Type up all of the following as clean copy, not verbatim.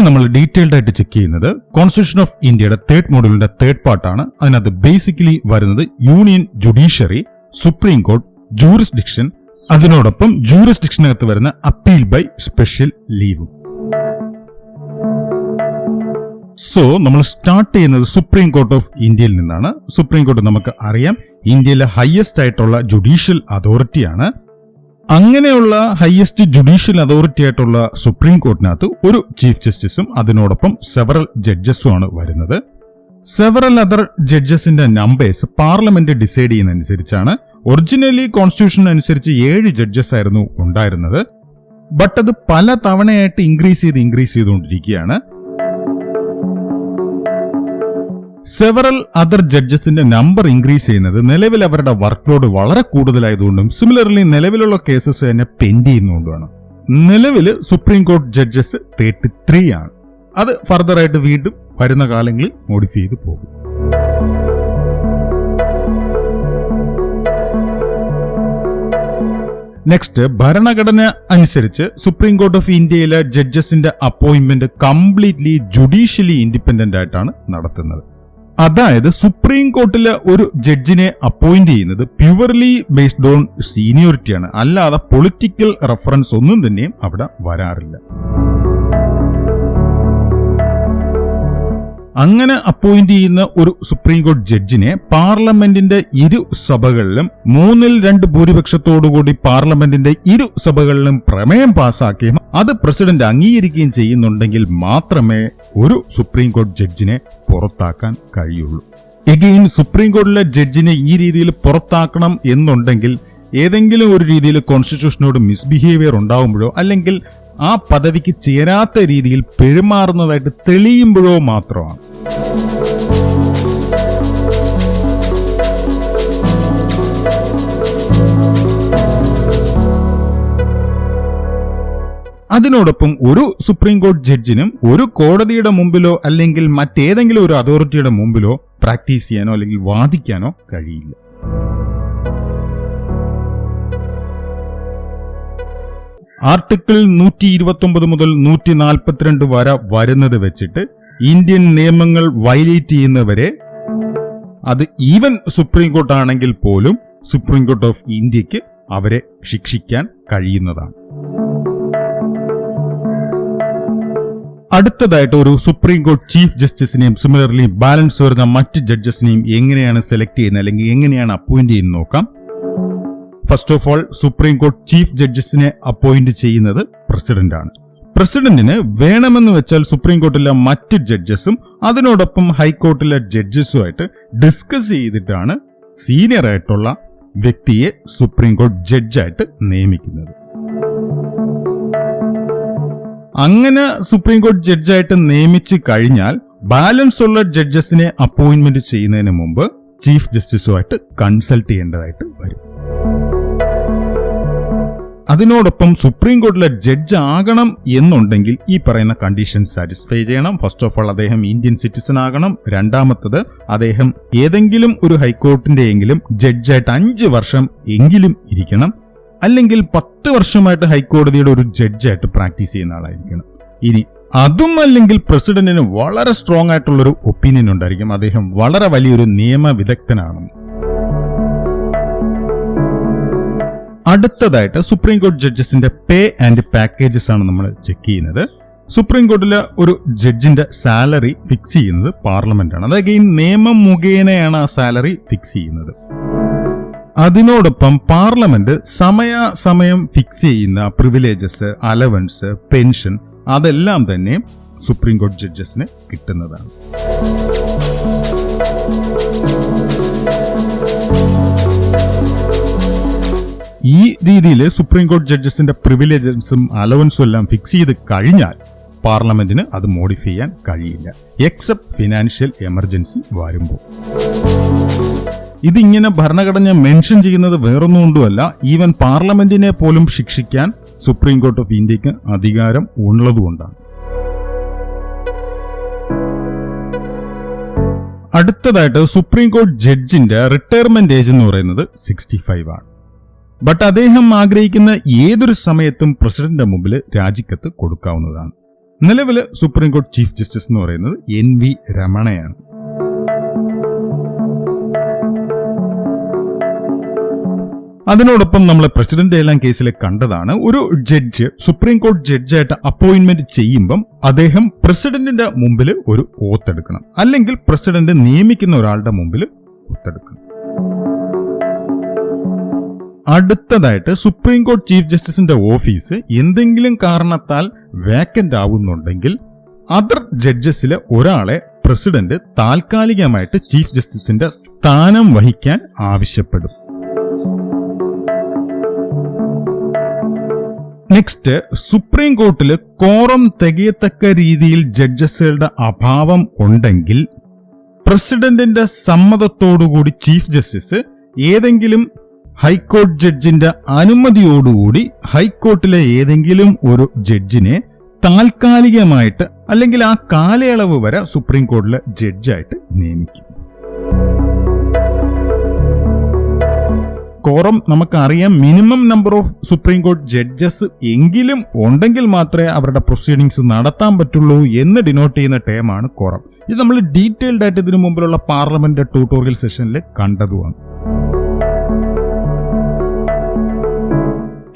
നമ്മൾ ഡീറ്റെയിൽഡ് ആയിട്ട് ചെക്ക് ചെയ്യുന്നത് കോൺസ്റ്റിറ്റ്യൂഷൻ ഓഫ് ഇന്ത്യയുടെ 3rd മോഡ്യൂളിന്റെ 3rd പാർട്ടാണ്. അതിനകത്ത് ബേസിക്കലി വരുന്നത് union judiciary, supreme court, jurisdiction, അതിനോടൊപ്പം ജൂറിസ്ഡിക്ഷനകത്ത് വരുന്ന അപ്പീൽ ബൈ സ്പെഷ്യൽ ലീവും. സോ നമ്മൾ സ്റ്റാർട്ട് ചെയ്യുന്നത് സുപ്രീം കോർട്ട് ഓഫ് ഇന്ത്യയിൽ നിന്നാണ്. സുപ്രീം കോർട്ട് നമുക്ക് അറിയാം ഇന്ത്യയിലെ ഹയസ്റ്റ് ആയിട്ടുള്ള ജുഡീഷ്യൽ അതോറിറ്റിയാണ്. അങ്ങനെയുള്ള ഹയസ്റ്റ് ജുഡീഷ്യൽ അതോറിറ്റി ആയിട്ടുള്ള സുപ്രീം കോർട്ടിനകത്ത് ഒരു ചീഫ് ജസ്റ്റിസും അതിനോടൊപ്പം സെവറൽ ജഡ്ജസും ആണ് വരുന്നത്. സെവറൽ അതർ ജഡ്ജസിന്റെ നമ്പേഴ്സ് പാർലമെന്റ് ഡിസൈഡ് ചെയ്യുന്നതനുസരിച്ചാണ്. ഒറിജിനലി കോൺസ്റ്റിറ്റ്യൂഷൻ അനുസരിച്ച് 7 ജഡ്ജസ് ആയിരുന്നു ഉണ്ടായിരുന്നത്. ബട്ട് അത് പല തവണയായിട്ട് ഇൻക്രീസ് ചെയ്തുകൊണ്ടിരിക്കുകയാണ്. സെവറൽ അതർ ജഡ്ജസിന്റെ നമ്പർ ഇൻക്രീസ് ചെയ്യുന്നത് നിലവിൽ അവരുടെ വർക്ക് ലോഡ് വളരെ കൂടുതലായതുകൊണ്ടും സിമിലർലി നിലവിലുള്ള കേസസ് തന്നെ പെൻഡ് ചെയ്യുന്നതുകൊണ്ടുമാണ്. നിലവിൽ സുപ്രീം കോർട്ട് ജഡ്ജസ് 33 ആണ്. അത് ഫർദർ ആയിട്ട് വീണ്ടും വരുന്ന കാലങ്ങളിൽ മോഡിഫൈ ചെയ്ത് പോകും. നെക്സ്റ്റ്, ഭരണഘടന അനുസരിച്ച് സുപ്രീം കോർട്ട് ഓഫ് ഇന്ത്യയിലെ ജഡ്ജസിന്റെ അപ്പോയിന്റ്മെന്റ് കംപ്ലീറ്റ്ലി ജുഡീഷ്യലി ഇൻഡിപെൻഡന്റ് ആയിട്ടാണ് നടത്തുന്നത്. അതായത് സുപ്രീം കോർട്ടിലെ ഒരു ജഡ്ജിനെ അപ്പോയിന്റ് ചെയ്യുന്നത് പ്യുവർലി ബേസ്ഡ് ഓൺ സീനിയോറിറ്റിയാണ്, അല്ലാതെ പൊളിറ്റിക്കൽ റെഫറൻസ് ഒന്നും തന്നെയും അവിടെ വരാറില്ല. അങ്ങനെ അപ്പോയിന്റ് ചെയ്യുന്ന ഒരു സുപ്രീം കോടതി ജഡ്ജിനെ പാർലമെന്റിന്റെ 2 സഭകളിലും 3/2 ഭൂരിപക്ഷത്തോടുകൂടി പാർലമെന്റിന്റെ 2 സഭകളിലും പ്രമേയം പാസാക്കുകയും അത് പ്രസിഡന്റ് അംഗീകരിക്കുകയും ചെയ്യുന്നുണ്ടെങ്കിൽ മാത്രമേ ഒരു സുപ്രീം കോടതി ജഡ്ജിനെ പുറത്താക്കാൻ കഴിയുള്ളൂ. എഗെയിൻ സുപ്രീം കോടതിയിലെ ജഡ്ജിനെ ഈ രീതിയിൽ പുറത്താക്കണം എന്നുണ്ടെങ്കിൽ ഏതെങ്കിലും ഒരു രീതിയിൽ കോൺസ്റ്റിറ്റ്യൂഷനോട് മിസ്ബിഹേവിയർ ഉണ്ടാവുമ്പോഴോ അല്ലെങ്കിൽ ആ പദവിക്ക് ചേരാത്ത രീതിയിൽ പെരുമാറുന്നതായിട്ട് തെളിയുമ്പോഴോ മാത്രമാണ്. അതിനോടൊപ്പം ഒരു സുപ്രീം കോടതി ജഡ്ജിനും ഒരു കോടതിയുടെ മുമ്പിലോ അല്ലെങ്കിൽ മറ്റേതെങ്കിലും ഒരു അതോറിറ്റിയുടെ മുമ്പിലോ പ്രാക്ടീസ് ചെയ്യാനോ അല്ലെങ്കിൽ വാദിക്കാനോ കഴിയില്ല. ആർട്ടിക്കിൾ 129 മുതൽ 142 വരെ വരുന്നത് വെച്ചിട്ട് ഇന്ത്യൻ നിയമങ്ങൾ വയലേറ്റ് ചെയ്യുന്നവരെ, അത് ഈവൻ സുപ്രീം കോർട്ട് ആണെങ്കിൽ പോലും സുപ്രീം കോർട്ട് ഓഫ് ഇന്ത്യക്ക് അവരെ ശിക്ഷിക്കാൻ കഴിയുന്നതാണ്. അടുത്തതായിട്ട് ഒരു സുപ്രീം കോർട്ട് ചീഫ് ജസ്റ്റിസിനെയും സിമിലർലി ബാലൻസ് വരുന്ന മറ്റ് ജഡ്ജസിനെയും എങ്ങനെയാണ് സെലക്ട് ചെയ്യുന്നത് അല്ലെങ്കിൽ എങ്ങനെയാണ് അപ്പോയിന്റ് ചെയ്യുന്നത് നോക്കാം. First of all, supreme court chief ജഡ്ജസിനെ അപ്പോയിന്റ് ചെയ്യുന്നത് പ്രസിഡന്റാണ്. പ്രസിഡന്റിന് വേണമെന്ന് വെച്ചാൽ സുപ്രീം കോർട്ടിലെ മറ്റ് ജഡ്ജസും അതിനോടൊപ്പം ഹൈക്കോർട്ടിലെ ജഡ്ജസുമായിട്ട് ഡിസ്കസ് ചെയ്തിട്ടാണ് സീനിയർ ആയിട്ടുള്ള വ്യക്തിയെ സുപ്രീം കോർട്ട് ജഡ്ജായിട്ട് നിയമിക്കുന്നത്. അങ്ങനെ സുപ്രീം കോർട്ട് ജഡ്ജായിട്ട് നിയമിച്ചു കഴിഞ്ഞാൽ ബാലൻസ് ഉള്ള ജഡ്ജസിനെ അപ്പോയിന്റ്മെന്റ് ചെയ്യുന്നതിന് മുമ്പ് ചീഫ് ജസ്റ്റിസുമായിട്ട് കൺസൾട്ട് ചെയ്യേണ്ടതായിട്ട് വരും. അതിനോടൊപ്പം സുപ്രീം കോർട്ടിലെ ജഡ്ജ് ആകണം എന്നുണ്ടെങ്കിൽ ഈ പറയുന്ന കണ്ടീഷൻ സാറ്റിസ്ഫൈ ചെയ്യണം. ഫസ്റ്റ് ഓഫ് ഓൾ, അദ്ദേഹം ഇന്ത്യൻ സിറ്റിസൺ ആകണം. രണ്ടാമത്തത്, അദ്ദേഹം ഏതെങ്കിലും ഒരു ഹൈക്കോർട്ടിന്റെ എങ്കിലും ജഡ്ജായിട്ട് 5 വർഷം എങ്കിലും ഇരിക്കണം. അല്ലെങ്കിൽ 10 വർഷമായിട്ട് ഹൈക്കോടതിയുടെ ഒരു ജഡ്ജായിട്ട് പ്രാക്ടീസ് ചെയ്യുന്ന ആളായിരിക്കണം. ഇനി അതും അല്ലെങ്കിൽ പ്രസിഡന്റിന് വളരെ സ്ട്രോങ് ആയിട്ടുള്ളൊരു ഒപ്പീനിയൻ ഉണ്ടായിരിക്കും, അദ്ദേഹം വളരെ വലിയൊരു നിയമ വിദഗ്ധനാണെന്ന്. അടുത്തതായിട്ട് സുപ്രീം കോടതി ജഡ്ജസിന്റെ പേ ആൻഡ് പാക്കേജസ് ആണ് നമ്മൾ ചെക്ക് ചെയ്യുന്നത്. സുപ്രീം കോർട്ടിലെ ഒരു ജഡ്ജിന്റെ സാലറി ഫിക്സ് ചെയ്യുന്നത് പാർലമെന്റ് ആണ്. അതായത് ഈ നിയമം മുഖേനയാണ് ആ സാലറി ഫിക്സ് ചെയ്യുന്നത്. അതിനോടൊപ്പം പാർലമെന്റ് സമയം ഫിക്സ് ചെയ്യുന്ന പ്രിവിലേജസ്, അലവൻസ്, പെൻഷൻ അതെല്ലാം തന്നെ സുപ്രീം കോടതി ജഡ്ജസിന് കിട്ടുന്നതാണ്. ഈ രീതിയിൽ സുപ്രീം കോടതി ജഡ്ജസിന്റെ പ്രിവിലേജസും അലവൻസും എല്ലാം ഫിക്സ് ചെയ്ത് കഴിഞ്ഞാൽ പാർലമെന്റിന് അത് മോഡിഫൈ ചെയ്യാൻ കഴിയില്ല, എക്സെപ്റ്റ് ഫിനാൻഷ്യൽ എമർജൻസി വരുമ്പോൾ. ഇതിങ്ങനെ ഭരണഘടന മെൻഷൻ ചെയ്യുന്നത് വേറൊന്നുകൊണ്ടുമല്ല, ഈവൻ പാർലമെന്റിനെ പോലും ശിക്ഷിക്കാൻ സുപ്രീം കോർട്ട് ഓഫ് ഇന്ത്യക്ക് അധികാരം ഉള്ളതുകൊണ്ടാണ്. അടുത്തതായിട്ട് സുപ്രീം കോടതി ജഡ്ജിന്റെ റിട്ടയർമെന്റ് ഏജ് എന്ന് പറയുന്നത് 65 ആണ്. ബട്ട് അദ്ദേഹം ആഗ്രഹിക്കുന്ന ഏതൊരു സമയത്തും പ്രസിഡന്റിന്റെ മുമ്പിൽ രാജിക്കത്ത് കൊടുക്കാവുന്നതാണ്. നിലവിലെ സുപ്രീം കോടതി ചീഫ് ജസ്റ്റിസ് എന്ന് പറയുന്നത് NV രമണയാണ്. അതിനോടൊപ്പം നമ്മൾ പ്രസിഡന്റ് ഏലാൻ കേസിൽ കണ്ടതാണ്, ഒരു ജഡ്ജ് സുപ്രീം കോടതി ജഡ്ജായിട്ട് അപ്പോയിന്റ്മെന്റ് ചെയ്യുമ്പം അദ്ദേഹം പ്രസിഡന്റിന്റെ മുമ്പിൽ ഒരു ഓത്തെടുക്കണം, അല്ലെങ്കിൽ പ്രസിഡന്റ് നിയമിക്കുന്ന ഒരാളുടെ മുമ്പിൽ ഓത്തെടുക്കണം. അടുത്തതായിട്ട് സുപ്രീം കോടതി ചീഫ് ജസ്റ്റിസിന്റെ ഓഫീസ് എന്തെങ്കിലും കാരണത്താൽ വേക്കന്റ് ആവുന്നുണ്ടെങ്കിൽ അതർ ജഡ്ജസിലെ ഒരാളെ പ്രസിഡന്റ് താൽക്കാലികമായിട്ട് ചീഫ് ജസ്റ്റിസിന്റെ സ്ഥാനം വഹിക്കാൻ ആവശ്യപ്പെടും. നെക്സ്റ്റ്, സുപ്രീം കോർട്ടിൽ കോറം തികയത്തക്ക രീതിയിൽ ജഡ്ജസുകളുടെ അഭാവം ഉണ്ടെങ്കിൽ പ്രസിഡന്റിന്റെ സമ്മതത്തോടുകൂടി ചീഫ് ജസ്റ്റിസ് ഏതെങ്കിലും ഹൈക്കോടതി ജഡ്ജിന്റെ അനുമതിയോടുകൂടി ഹൈക്കോർട്ടിലെ ഏതെങ്കിലും ഒരു ജഡ്ജിനെ താൽക്കാലികമായിട്ട് അല്ലെങ്കിൽ ആ കാലയളവ് വരെ സുപ്രീം കോടതിയിലെ ജഡ്ജായിട്ട് നിയമിക്കും. കോറം നമുക്കറിയാം, മിനിമം നമ്പർ ഓഫ് സുപ്രീം കോടതി ജഡ്ജസ് എങ്കിലും ഉണ്ടെങ്കിൽ മാത്രമേ അവരുടെ പ്രൊസീഡിങ്സ് നടത്താൻ പറ്റുള്ളൂ എന്ന് ഡിനോട്ട് ചെയ്യുന്ന ടേമാണ് കോറം. ഇത് നമ്മൾ ഡീറ്റെയിൽഡ് ആയിട്ട് ഇതിനു മുമ്പിലുള്ള പാർലമെന്റ് ട്യൂട്ടോറിയൽ സെഷനിൽ കണ്ടതുമാണ്.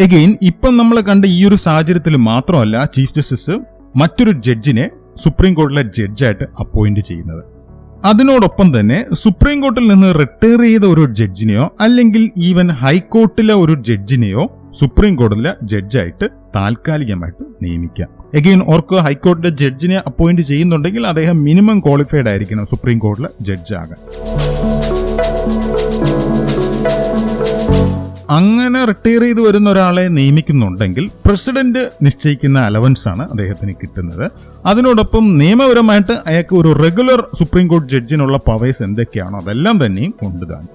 എഗെയിൻ ഇപ്പം നമ്മൾ കണ്ട ഈ ഒരു സാഹചര്യത്തിൽ മാത്രമല്ല ചീഫ് ജസ്റ്റിസ് മറ്റൊരു ജഡ്ജിനെ സുപ്രീം കോടതിയിലെ ജഡ്ജായിട്ട് അപ്പോയിന്റ് ചെയ്യുന്നത്. അതിനോടൊപ്പം തന്നെ സുപ്രീം കോർട്ടിൽ നിന്ന് റിട്ടയർ ചെയ്ത ഒരു ജഡ്ജിനെയോ അല്ലെങ്കിൽ ഈവൻ ഹൈക്കോർട്ടിലെ ഒരു ജഡ്ജിനെയോ സുപ്രീം കോടതിയിലെ ജഡ്ജായിട്ട് താൽക്കാലികമായിട്ട് നിയമിക്കാം. എഗെയിൻ ഓർക്ക് ഹൈക്കോടതിയിലെ ജഡ്ജിനെ അപ്പോയിന്റ് ചെയ്യുന്നുണ്ടെങ്കിൽ അദ്ദേഹം മിനിമം ക്വാളിഫൈഡ് ആയിരിക്കണം സുപ്രീം കോടതിയിലെ ജഡ്ജാകാൻ. അങ്ങനെ റിട്ടയർ ചെയ്ത് വരുന്ന ഒരാളെ നിയമിക്കുന്നുണ്ടെങ്കിൽ പ്രസിഡന്റ് നിശ്ചയിക്കുന്ന അലവൻസ് ആണ് അദ്ദേഹത്തിന് കിട്ടുന്നത്. അതിനോടൊപ്പം നിയമപരമായിട്ട് അയാൾക്ക് ഒരു റെഗുലർ സുപ്രീം കോടതി ജഡ്ജിനുള്ള പവേഴ്സ് എന്തൊക്കെയാണോ അതെല്ലാം തന്നെയും കൊണ്ടുതാണ്.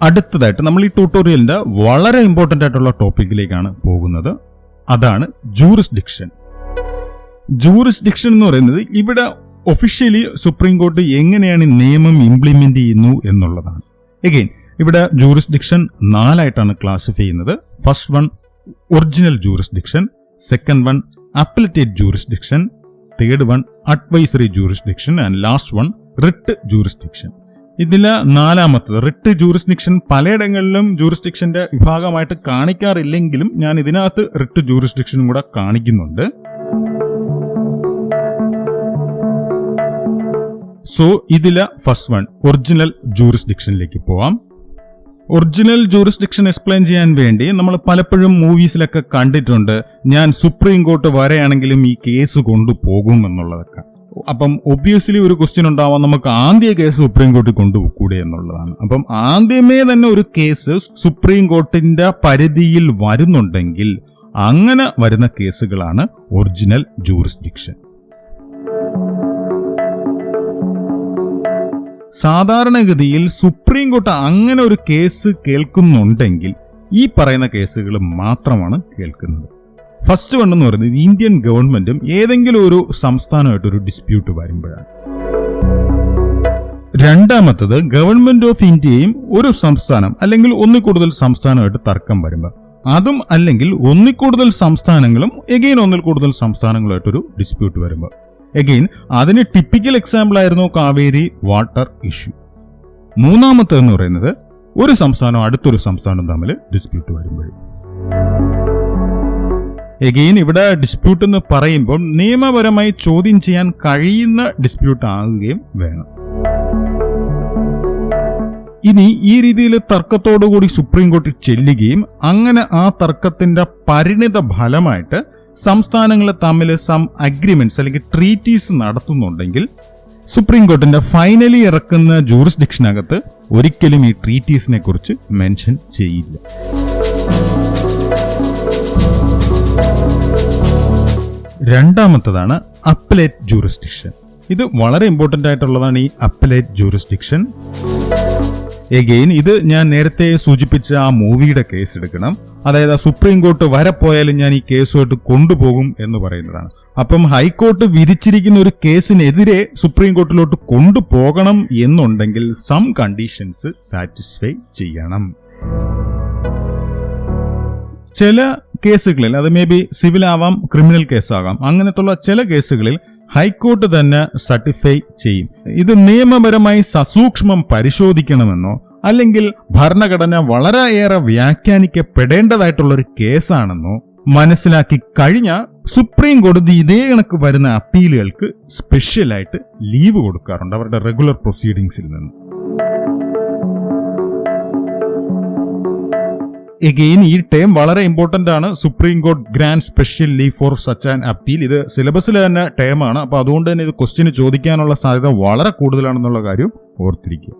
അടുത്തതായിട്ട് നമ്മൾ ഈ ട്യൂട്ടോറിയലിന്റെ വളരെ ഇമ്പോർട്ടന്റ് ആയിട്ടുള്ള ടോപ്പിക്കിലേക്കാണ് പോകുന്നത്. അതാണ് ജൂറിസ്ഡിക്ഷൻ. ജൂറിസ്ഡിക്ഷൻ എന്ന് പറയുന്നത് ഇവിടെ ഒഫീഷ്യലി സുപ്രീം കോടതി എങ്ങനെയാണ് നിയമം ഇംപ്ലിമെന്റ് ചെയ്യുന്നു എന്നുള്ളതാണ്. എഗെയിൻ ഇവിടെ ജൂറിസ്ഡിക്ഷൻ 4 ക്ലാസിഫൈ ചെയ്യുന്നത്. First one original jurisdiction, second one appellative jurisdiction, third one advisory jurisdiction and last one writ jurisdiction. ഇതില് 4ാമത്തത് റിട്ട് ജൂറിസ്ഡിക്ഷൻ പലയിടങ്ങളിലും ജൂറിസ്ഡിക്ഷന്റെ വിഭാഗമായിട്ട് കാണിക്കാറില്ലെങ്കിലും ഞാൻ ഇതിനകത്ത് റിട്ട് ജൂറിസ്ഡിക്ഷനും കൂടെ കാണിക്കുന്നുണ്ട്. സോ ഇതില് ഫസ്റ്റ് വൺ ഒറിജിനൽ ജൂറിസ്ഡിക്ഷനിലേക്ക് പോവാം. ഒറിജിനൽ ജൂറിസ്ഡിക്ഷൻ എക്സ്പ്ലെയിൻ ചെയ്യാൻ വേണ്ടി നമ്മൾ പലപ്പോഴും മൂവീസിലൊക്കെ കണ്ടിട്ടുണ്ട്, ഞാൻ സുപ്രീം കോർട്ട് വരെയാണെങ്കിലും ഈ കേസ് കൊണ്ടുപോകും എന്നുള്ളതൊക്കെ. അപ്പം ഒബ്വിയസ്ലി ഒരു ക്വസ്റ്റ്യൻ ഉണ്ടാവാം, നമുക്ക് ആദ്യ കേസ് സുപ്രീം കോർട്ടിൽ കൊണ്ടുപോകൂടെ എന്നുള്ളതാണ്. അപ്പം ആദ്യമേ തന്നെ ഒരു കേസ് സുപ്രീം കോർട്ടിന്റെ പരിധിയിൽ വരുന്നുണ്ടെങ്കിൽ അങ്ങനെ വരുന്ന കേസുകളാണ് ഒറിജിനൽ ജൂറിസ്ഡിക്ഷൻ. സാധാരണഗതിയിൽ സുപ്രീം കോർട്ട് അങ്ങനെ ഒരു കേസ് കേൾക്കുന്നുണ്ടെങ്കിൽ ഈ പറയുന്ന കേസുകൾ മാത്രമാണ് കേൾക്കുന്നത്. ഫസ്റ്റ് വൺ എന്ന് പറയുന്നത് ഇന്ത്യൻ ഗവൺമെന്റും ഏതെങ്കിലും ഒരു സംസ്ഥാനമായിട്ട് ഒരു ഡിസ്പ്യൂട്ട് വരുമ്പോഴാണ്. രണ്ടാമത്തത് ഗവൺമെന്റ് ഓഫ് ഇന്ത്യയും ഒരു സംസ്ഥാനം അല്ലെങ്കിൽ ഒന്നിൽ കൂടുതൽ സംസ്ഥാനമായിട്ട് തർക്കം വരുമ്പോൾ, അതും അല്ലെങ്കിൽ ഒന്നിൽ കൂടുതൽ സംസ്ഥാനങ്ങളും എഗെയിൻ ഒന്നിൽ കൂടുതൽ സംസ്ഥാനങ്ങളുമായിട്ടൊരു ഡിസ്പ്യൂട്ട് വരുമ്പോൾ. എഗെയിൻ അതിന് ടിപ്പിക്കൽ എക്സാമ്പിൾ ആയിരുന്നു കാവേരി വാട്ടർ ഇഷ്യൂ. മൂന്നാമത്തെന്ന് പറയുന്നത് ഒരു സംസ്ഥാനവും അടുത്തൊരു സംസ്ഥാനവും തമ്മിൽ ഡിസ്പ്യൂട്ട് വരുമ്പോഴും. എഗെയിൻ ഇവിടെ ഡിസ്പ്യൂട്ട് എന്ന് പറയുമ്പോൾ നിയമപരമായി ചോദ്യം ചെയ്യാൻ കഴിയുന്ന ഡിസ്പ്യൂട്ട് ആകുകയും വേണം. ഇനി ഈ രീതിയിൽ തർക്കത്തോടുകൂടി സുപ്രീം കോടതി ചെല്ലുകയും അങ്ങനെ ആ തർക്കത്തിന്റെ പരിണിത ഫലമായിട്ട് സംസ്ഥാനങ്ങൾ തമ്മിൽ സം അഗ്രിമെന്റ്സ് അല്ലെങ്കിൽ ട്രീറ്റീസ് നടത്തുന്നുണ്ടെങ്കിൽ സുപ്രീം കോർട്ടിന്റെ ഫൈനലി ഇറക്കുന്ന ജൂറിസ്ഡിക്ഷനകത്ത് ഒരിക്കലും ഈ ട്രീറ്റീസിനെ കുറിച്ച് മെൻഷൻ ചെയ്യില്ല. രണ്ടാമത്തതാണ് അപ്പലേറ്റ് ജൂറിസ്ഡിക്ഷൻ. ഇത് വളരെ ഇമ്പോർട്ടന്റ് ആയിട്ടുള്ളതാണ് ഈ അപ്പലേറ്റ് ജൂറിസ്ഡിക്ഷൻ. എഗെയിൻ ഇത് ഞാൻ നേരത്തെ സൂചിപ്പിച്ച ആ മൂവിയുടെ കേസ് എടുക്കണം. അതായത് സുപ്രീം കോർട്ട് വരെ പോയാലും ഞാൻ ഈ കേസുമായിട്ട് കൊണ്ടുപോകും എന്ന് പറയുന്നതാണ്. അപ്പം ഹൈക്കോർട്ട് വിധിച്ചിരിക്കുന്ന ഒരു കേസിനെതിരെ സുപ്രീം കോർട്ടിലോട്ട് കൊണ്ടുപോകണം എന്നുണ്ടെങ്കിൽ സം കണ്ടീഷൻസ് സാറ്റിസ്ഫൈ ചെയ്യണം. ചില കേസുകളിൽ, അത് മേ ബി സിവിൽ ആവാം, ക്രിമിനൽ കേസാകാം, അങ്ങനത്തുള്ള ചില കേസുകളിൽ ഹൈക്കോർട്ട് തന്നെ സർട്ടിഫൈ ചെയ്യും. ഇത് നിയമപരമായി സസൂക്ഷ്മം പരിശോധിക്കണമെന്നോ അല്ലെങ്കിൽ ഭരണഘടന വളരെയേറെ വ്യാഖ്യാനിക്കപ്പെടേണ്ടതായിട്ടുള്ള ഒരു കേസാണെന്നോ മനസ്സിലാക്കി കഴിഞ്ഞ സുപ്രീം കോടതി ഇതേ കണക്ക് വരുന്ന അപ്പീലുകൾക്ക് സ്പെഷ്യലായിട്ട് ലീവ് കൊടുക്കാറുണ്ട് അവരുടെ റെഗുലർ പ്രൊസീഡിങ്സിൽ നിന്ന്. എഗെയിൻ ഈ ടേം വളരെ ഇമ്പോർട്ടന്റ് ആണ്. Supreme court grand special leave for such an appeal. ഇത് സിലബസിൽ തന്നെ ടേമാണ്. അപ്പൊ അതുകൊണ്ട് തന്നെ ഇത് ക്വസ്റ്റ്യന് ചോദിക്കാനുള്ള സാധ്യത വളരെ കൂടുതലാണെന്നുള്ള കാര്യം ഓർത്തിരിക്കുക.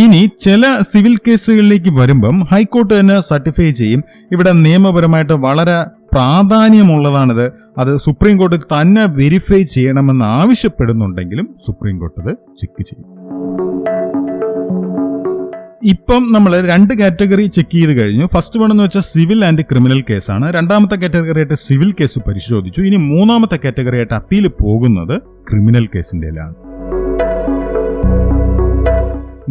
ഇനി ചില സിവിൽ കേസുകളിലേക്ക് വരുമ്പം ഹൈക്കോർട്ട് തന്നെ സർട്ടിഫൈ ചെയ്യും. ഇവിടെ നിയമപരമായിട്ട് വളരെ പ്രാധാന്യമുള്ളതാണിത്. അത് സുപ്രീം കോടതി തന്നെ വെരിഫൈ ചെയ്യണമെന്ന് ആവശ്യപ്പെടുന്നുണ്ടെങ്കിലും സുപ്രീം കോടതി അത് ചെക്ക് ചെയ്യും. ഇപ്പം നമ്മൾ 2 കാറ്റഗറി ചെക്ക് ചെയ്ത് കഴിഞ്ഞു. ഫസ്റ്റ് വൺ എന്ന് വെച്ചാൽ സിവിൽ ആൻഡ് ക്രിമിനൽ കേസാണ്. രണ്ടാമത്തെ കാറ്റഗറി ആയിട്ട് സിവിൽ കേസ് പരിശോധിച്ചു. ഇനി മൂന്നാമത്തെ കാറ്റഗറി ആയിട്ട് അപ്പീൽ പോകുന്നത് ക്രിമിനൽ കേസിന്റെയിലാണ്.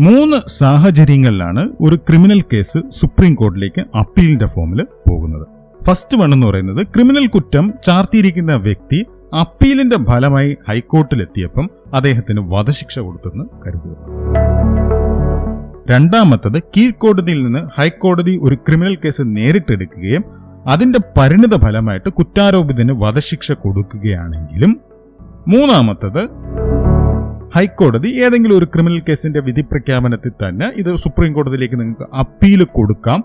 3 സാഹചര്യങ്ങളിലാണ് ഒരു ക്രിമിനൽ കേസ് സുപ്രീം കോടതിയിലേക്ക് അപ്പീലിന്റെ ഫോമിൽ പോകുന്നത്. ഫസ്റ്റ് വൺ എന്ന് പറയുന്നത് ക്രിമിനൽ കുറ്റം ചാർത്തിയിരിക്കുന്ന വ്യക്തി അപ്പീലിന്റെ ഫലമായി ഹൈക്കോർട്ടിലെത്തിയപ്പം അദ്ദേഹത്തിന് വധശിക്ഷ കൊടുത്തെന്ന് കരുതുക. രണ്ടാമത്തത് കീഴ്ക്കോടതിയിൽ നിന്ന് ഹൈക്കോടതി ഒരു ക്രിമിനൽ കേസ് നേരിട്ടെടുക്കുകയും അതിന്റെ പരിണിത ഫലമായിട്ട് കുറ്റാരോപിതന് വധശിക്ഷ കൊടുക്കുകയാണെങ്കിലും. മൂന്നാമത്തത് ഹൈക്കോടതി ഏതെങ്കിലും ഒരു ക്രിമിനൽ കേസിന്റെ വിധി പ്രഖ്യാപനത്തിൽ തന്നെ ഇത് സുപ്രീം കോടതിയിലേക്ക് നിങ്ങൾക്ക് അപ്പീൽ കൊടുക്കാം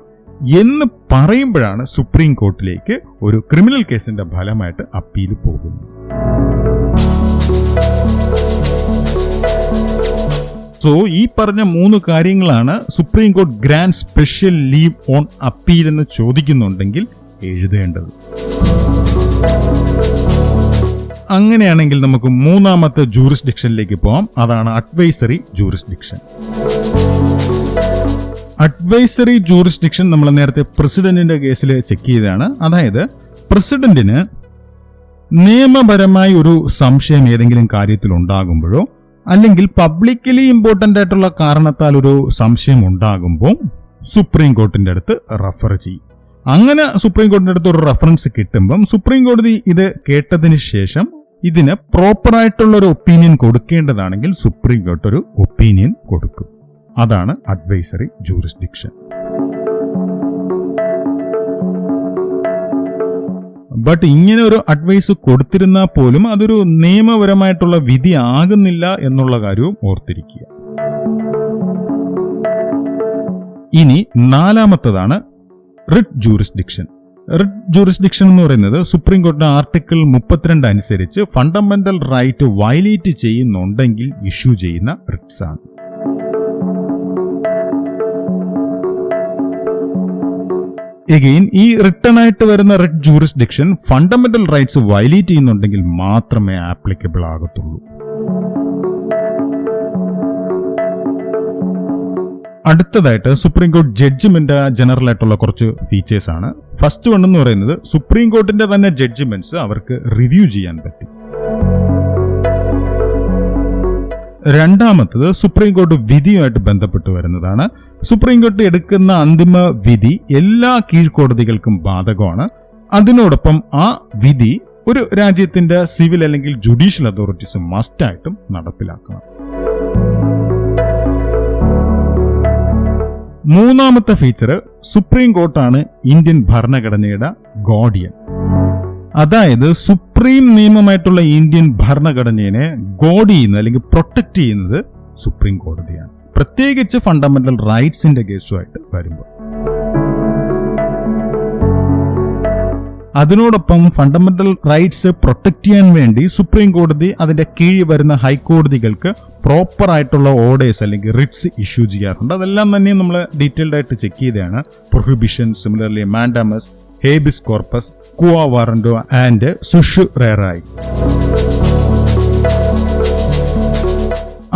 എന്ന് പറയുമ്പോഴാണ് സുപ്രീം കോർട്ടിലേക്ക് ഒരു ക്രിമിനൽ കേസിന്റെ ഫലമായിട്ട് അപ്പീൽ പോകുന്നത്. സോ ഈ പറഞ്ഞ 3 കാര്യങ്ങളാണ് supreme court grand special leave on appeal എന്ന് ചോദിക്കുന്നുണ്ടെങ്കിൽ എഴുതേണ്ടത്. അങ്ങനെയാണെങ്കിൽ നമുക്ക് മൂന്നാമത്തെ ജൂറിസ്ഡിക്ഷനിലേക്ക് പോകാം. അതാണ് അഡ്വൈസറി ജൂറിസ്ഡിക്ഷൻ. അഡ്വൈസറി ജൂറിസ്ഡിക്ഷൻ നമ്മൾ നേരത്തെ പ്രസിഡന്റിന്റെ കേസിൽ ചെക്ക് ചെയ്തതാണ്. അതായത് പ്രസിഡന്റിന് നിയമപരമായി ഒരു സംശയം ഏതെങ്കിലും കാര്യത്തിൽ ഉണ്ടാകുമ്പോഴോ അല്ലെങ്കിൽ പബ്ലിക്കലി ഇമ്പോർട്ടന്റ് ആയിട്ടുള്ള കാരണത്താൽ ഒരു സംശയം ഉണ്ടാകുമ്പോൾ സുപ്രീം കോടതിന്റെ അടുത്ത് റെഫർ ചെയ്യും. അങ്ങനെ സുപ്രീം കോടതിന്റെ അടുത്ത് ഒരു റെഫറൻസ് കിട്ടുമ്പം സുപ്രീം കോടതി ഇത് കേട്ടതിന് ശേഷം ഇതിന് പ്രോപ്പറായിട്ടുള്ള ഒരു ഒപ്പീനിയൻ കൊടുക്കേണ്ടതാണെങ്കിൽ സുപ്രീം കോടതി ഒരു ഒപ്പീനിയൻ കൊടുക്കും. അതാണ് അഡ്വൈസറി ജൂറിസ്ഡിക്ഷൻ. ബട്ട് ഇങ്ങനെ ഒരു അഡ്വൈസ് കൊടുത്തിരുന്നാൽ പോലും അതൊരു നിയമപരമായിട്ടുള്ള വിധി ആകുന്നില്ല എന്നുള്ള കാര്യവും ഓർത്തിരിക്കുക. ഇനി നാലാമത്തതാണ് റിട്ട് ജൂറിസ്ഡിക്ഷൻ. റിട്ട് ജൂറിസ്ഡിക്ഷൻ എന്ന് പറയുന്നത് സുപ്രീം കോടതി ആർട്ടിക്കിൾ 32 അനുസരിച്ച് ഫണ്ടമെന്റൽ റൈറ്റ് വയലേറ്റ് ചെയ്യുന്നുണ്ടെങ്കിൽ ഇഷ്യൂ ചെയ്യുന്ന റിട്ട്സ് ആണ്. എഗെയിൻ ഈ റിട്ടേൺ ആയിട്ട് വരുന്ന writ jurisdiction fundamental rights violate ചെയ്യുന്നുണ്ടെങ്കിൽ മാത്രമേ ആപ്ലിക്കബിൾ ആകത്തുള്ളൂ. അടുത്തതായിട്ട് സുപ്രീം കോടതി ജഡ്ജ്മെന്റ് ജനറൽ ആയിട്ടുള്ള കുറച്ച് ഫീച്ചേഴ്സ് ആണ്. ഫസ്റ്റ് വൺ എന്ന് പറയുന്നത് സുപ്രീം കോർട്ടിന്റെ തന്നെ ജഡ്ജ്മെന്റ്സ് അവർക്ക് റിവ്യൂ ചെയ്യാൻ പറ്റും. രണ്ടാമത്തത് സുപ്രീം കോടതി വിധിയുമായിട്ട് ബന്ധപ്പെട്ട് വരുന്നതാണ്. സുപ്രീം കോടതി എടുക്കുന്ന അന്തിമ വിധി എല്ലാ കീഴ്ക്കോടതികൾക്കും ബാധകമാണ്. അതിനോടൊപ്പം ആ വിധി ഒരു രാജ്യത്തിന്റെ സിവിൽ അല്ലെങ്കിൽ ജുഡീഷ്യൽ അതോറിറ്റീസ് മസ്റ്റായിട്ടും നടപ്പിലാക്കണം. മൂന്നാമത്തെ ഫീച്ചർ സുപ്രീം കോർട്ടാണ് ഇന്ത്യൻ ഭരണഘടനയുടെ ഗാർഡിയൻ. അതായത് സുപ്രീം നിയമമായിട്ടുള്ള ഇന്ത്യൻ ഭരണഘടനയെ ഗാർഡ് ചെയ്യുന്നത് അല്ലെങ്കിൽ പ്രൊട്ടക്ട് ചെയ്യുന്നത് സുപ്രീം കോടതിയാണ്, പ്രത്യേകിച്ച് ഫണ്ടമെന്റൽ റൈറ്റ്സിന്റെ കേസുമായിട്ട് വരുമ്പോൾ. അതിനോടൊപ്പം ഫണ്ടമെന്റൽ റൈറ്റ്സ് പ്രൊട്ടക്ട് ചെയ്യാൻ വേണ്ടി സുപ്രീം കോടതി അതിന്റെ കീഴിൽ വരുന്ന ഹൈക്കോടതികൾക്ക് പ്രോപ്പർ ആയിട്ടുള്ള ഓർഡേഴ്സ് അല്ലെങ്കിൽ റിട്ട്സ് ഇഷ്യൂ ചെയ്യാറുണ്ട്. അതെല്ലാം തന്നെ നമ്മൾ ഡീറ്റെയിൽഡ് ആയിട്ട് ചെക്ക് ചെയ്തതാണ്. Prohibition, similarly mandamus, habeas corpus, quo warranto and certiorari.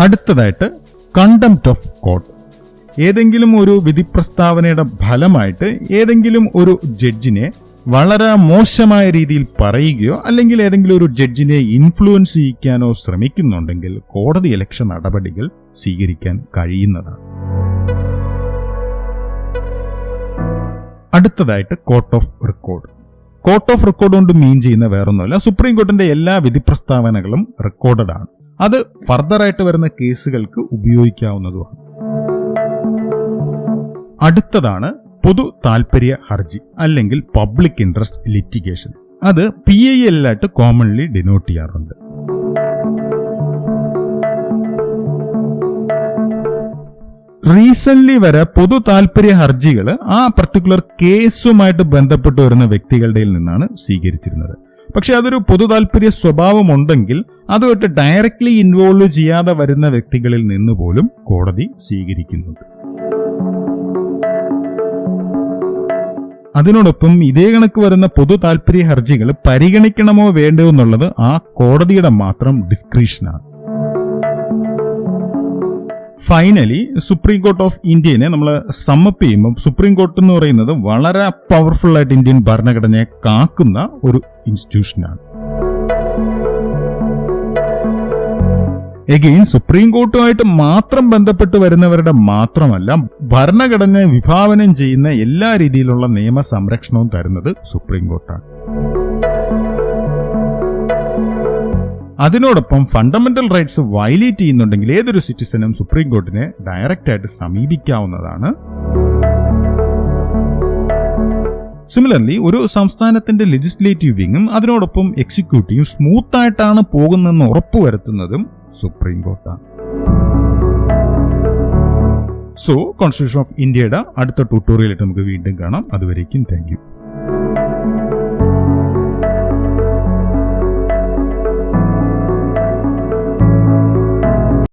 അടുത്തതായിട്ട് കണ്ടംപ്റ്റ് ഓഫ് കോർട്ട്. ഏതെങ്കിലും ഒരു വിധി പ്രസ്താവനയുടെ ഫലമായിട്ട് ഏതെങ്കിലും ഒരു ജഡ്ജിനെ വളരെ മോശമായ രീതിയിൽ പറയുകയോ അല്ലെങ്കിൽ ഏതെങ്കിലും ഒരു ജഡ്ജിനെ ഇൻഫ്ലുവൻസ് ചെയ്യിക്കാനോ ശ്രമിക്കുന്നുണ്ടെങ്കിൽ കോടതി ഇലക്ഷൻ നടപടികൾ സ്വീകരിക്കാൻ കഴിയുന്നതാണ്. അടുത്തതായിട്ട് court of record. Court of record കൊണ്ട് മീൻ ചെയ്യുന്ന വേറൊന്നുമല്ല, സുപ്രീം കോർട്ടിന്റെ എല്ലാ വിധി പ്രസ്താവനകളും റെക്കോർഡഡ് ആണ്. അത് ഫർദർ ആയിട്ട് വരുന്ന കേസുകൾക്ക് ഉപയോഗിക്കാവുന്നതുമാണ്. അടുത്തതാണ് പൊതു താൽപര്യ ഹർജി അല്ലെങ്കിൽ പബ്ലിക് ഇൻട്രസ്റ്റ് ലിറ്റിഗേഷൻ. അത് PIL ആയിട്ട് കോമൺലി ഡിനോട്ട് ചെയ്യാറുണ്ട്. റീസെന്റ് വരെ പൊതു താൽപര്യ ഹർജികൾ ആ പർട്ടിക്കുലർ കേസുമായിട്ട് ബന്ധപ്പെട്ട് വരുന്ന വ്യക്തികളുടെ നിന്നാണ് സ്വീകരിച്ചിരുന്നത്. പക്ഷെ അതൊരു പൊതു താൽപര്യ സ്വഭാവം ഉണ്ടെങ്കിൽ അതുമായിട്ട് ഡയറക്ട്ലി ഇൻവോൾവ് ചെയ്യാതെ വരുന്ന വ്യക്തികളിൽ നിന്ന് പോലും കോടതി സ്വീകരിക്കുന്നുണ്ട്. അതിനോടൊപ്പം ഇതേ കണക്ക് വരുന്ന പൊതു താൽപര്യ ഹർജികൾ പരിഗണിക്കണമോ വേണ്ടയോ എന്നുള്ളത് ആ കോടതിയുടെ മാത്രം ഡിസ്ക്രിഷനാണ്. ഫൈനലി സുപ്രീം കോർട്ട് ഓഫ് ഇന്ത്യനെ നമ്മൾ സമ്മപ്പ് ചെയ്യുമ്പോൾ സുപ്രീം കോർട്ട് എന്ന് പറയുന്നത് വളരെ പവർഫുൾ ആയിട്ട് ഇന്ത്യൻ ഭരണഘടനയെ കാക്കുന്ന ഒരു ഇൻസ്റ്റിറ്റ്യൂഷനാണ്. എഗെയിൻ സുപ്രീം കോർട്ടുമായിട്ട് മാത്രം ബന്ധപ്പെട്ട് വരുന്നവരുടെ മാത്രമല്ല, ഭരണഘടന വിഭാവനം ചെയ്യുന്ന എല്ലാ രീതിയിലുള്ള നിയമ സംരക്ഷണവും തരുന്നത് സുപ്രീം കോർട്ടാണ്. അതിനോടൊപ്പം ഫണ്ടമെന്റൽ റൈറ്റ്സ് വയലേറ്റ് ചെയ്യുന്നുണ്ടെങ്കിൽ ഏതൊരു സിറ്റിസനും സുപ്രീം കോർട്ടിനെ ഡയറക്റ്റ് ആയിട്ട് സമീപിക്കാവുന്നതാണ്. സിമിലർലി ഒരു സംസ്ഥാനത്തിന്റെ ലെജിസ്ലേറ്റീവ് വിങ്ങും അതിനോടൊപ്പം എക്സിക്യൂട്ടീവും സ്മൂത്ത് ആയിട്ടാണ് പോകുന്നതെന്ന് ഉറപ്പുവരുത്തുന്നതും സുപ്രീം കോർട്ടാണ്. സോ കോൺസ്റ്റിറ്റ്യൂഷൻ ഓഫ് ഇന്ത്യയുടെ അടുത്ത ട്യൂട്ടോറിയലായിട്ട് നമുക്ക് വീണ്ടും കാണാം. അതുവരേക്കും താങ്ക് യു.